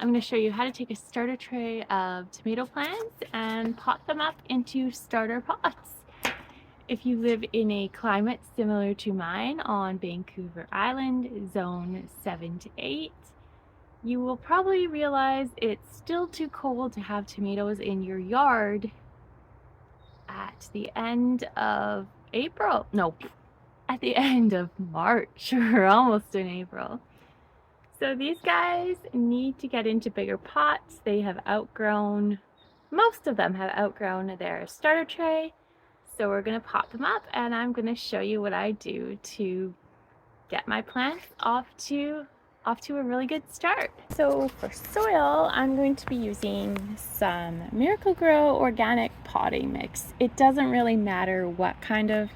I'm going to show you how to take a starter tray of tomato plants and pot them up into starter pots. If you live in a climate similar to mine on Vancouver Island, zone 7 to 8, you will probably realize it's still too cold to have tomatoes in your yard at the end of April. No, at the end of March. We're almost in April. So these guys need to get into bigger pots. They have outgrown, most of them have outgrown their starter tray. So we're going to pot them up, and I'm going to show you what I do to get my plants off to a really good start. So for soil, I'm going to be using some Miracle-Gro organic potting mix. It doesn't really matter what kind of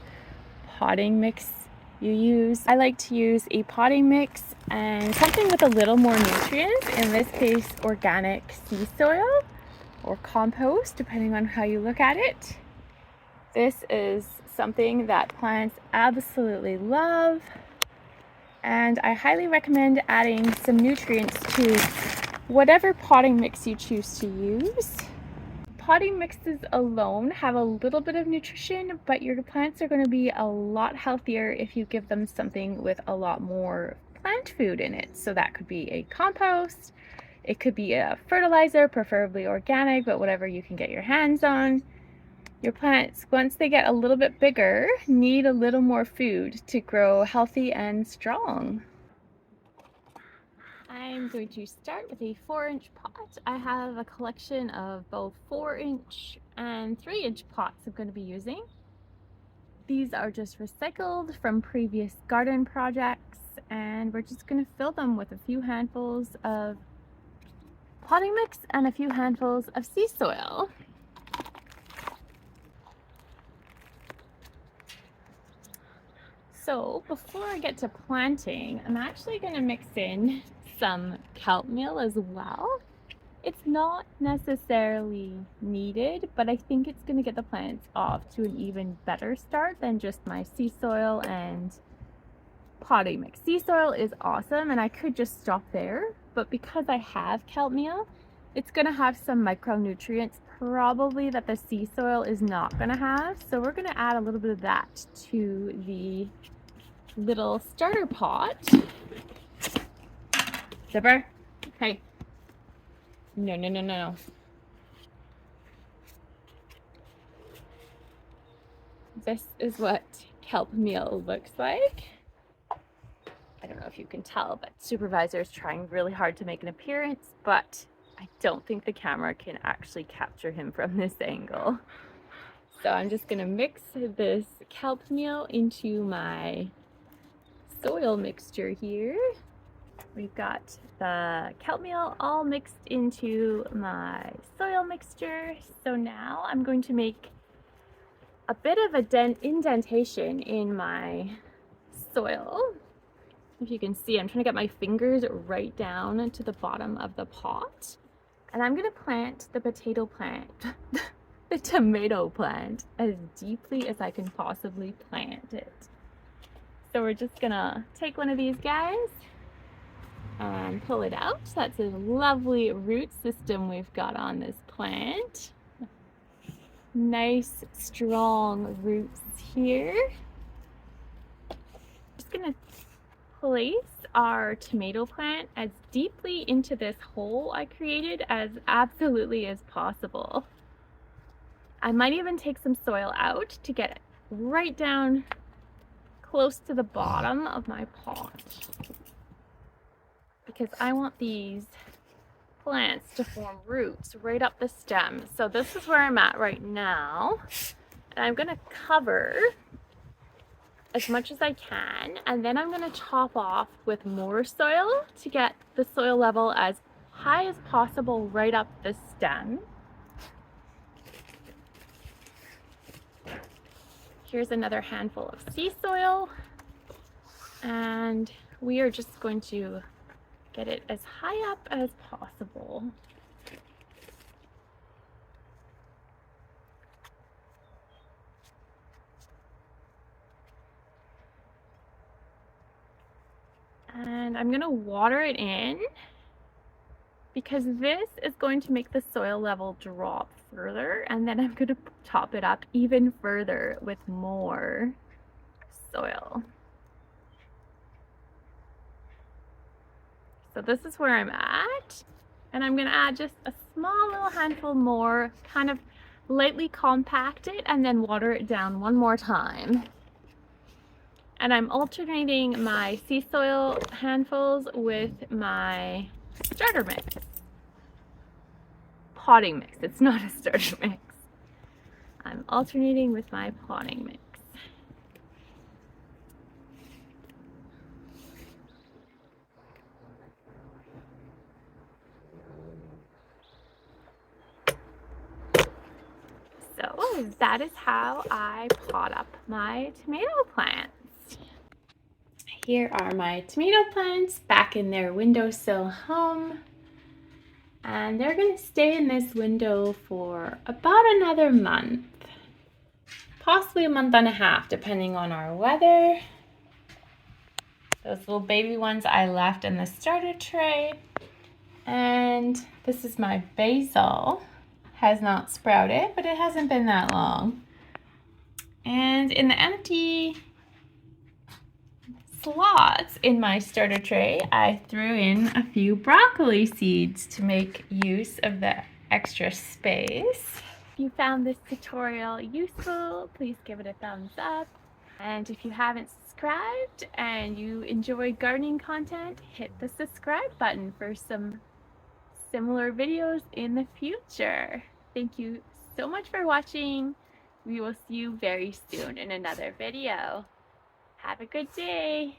potting mix you use. I like to use a potting mix and something with a little more nutrients, in this case organic sea soil or compost, depending on how you look at it. This is something that plants absolutely love, and I highly recommend adding some nutrients to whatever potting mix you choose to use. Potting mixes alone have a little bit of nutrition, but your plants are going to be a lot healthier if you give them something with a lot more plant food in it. So that could be a compost, it could be a fertilizer, preferably organic, but whatever you can get your hands on. Your plants, once they get a little bit bigger, need a little more food to grow healthy and strong. I'm going to start with a 4-inch pot. I have a collection of both 4-inch and 3-inch pots I'm going to be using. These are just recycled from previous garden projects, and we're just going to fill them with a few handfuls of potting mix and a few handfuls of sea soil. So before I get to planting, I'm actually going to mix in some kelp meal as well. It's not necessarily needed, but I think it's going to get the plants off to an even better start than just my sea soil and potting mix. Sea soil is awesome, and I could just stop there, but because I have kelp meal, it's going to have some micronutrients probably that the sea soil is not going to have. So we're going to add a little bit of that to the little starter pot. Zipper, hey. No. This is what kelp meal looks like. I don't know if you can tell, but supervisor is trying really hard to make an appearance, but I don't think the camera can actually capture him from this angle. So I'm just gonna mix this kelp meal into my soil mixture here. We've got the kelp meal all mixed into my soil mixture. So now I'm going to make a bit of a indentation in my soil. If you can see, I'm trying to get my fingers right down to the bottom of the pot. And I'm gonna plant the potato plant, the tomato plant, as deeply as I can possibly plant it. So we're just gonna take one of these guys and pull it out. That's a lovely root system we've got on this plant. Nice, strong roots here. Just gonna place our tomato plant as deeply into this hole I created as absolutely as possible. I might even take some soil out to get it right down close to the bottom of my pot, because I want these plants to form roots right up the stem. So this is where I'm at right now, and I'm gonna cover as much as I can, and then I'm gonna top off with more soil to get the soil level as high as possible right up the stem. Here's another handful of sea soil, and we are just going to get it as high up as possible. And I'm gonna water it in because this is going to make the soil level drop further, and then I'm going to top it up even further with more soil. So this is where I'm at, and I'm going to add just a small little handful more, kind of lightly compact it and then water it down one more time. And I'm alternating my sea soil handfuls with my starter mix. Potting mix, it's not a starter mix. I'm alternating with my potting mix. So that is how I pot up my tomato plants. Here are my tomato plants back in their windowsill home. And they're going to stay in this window for about another month. Possibly a month and a half, depending on our weather. Those little baby ones I left in the starter tray. And this is my basil. Has not sprouted, but it hasn't been that long. And in the empty slots in my starter tray, I threw in a few broccoli seeds to make use of the extra space. If you found this tutorial useful, please give it a thumbs up. And if you haven't subscribed and you enjoy gardening content, hit the subscribe button for some similar videos in the future. Thank you so much for watching. We will see you very soon in another video. Have a good day.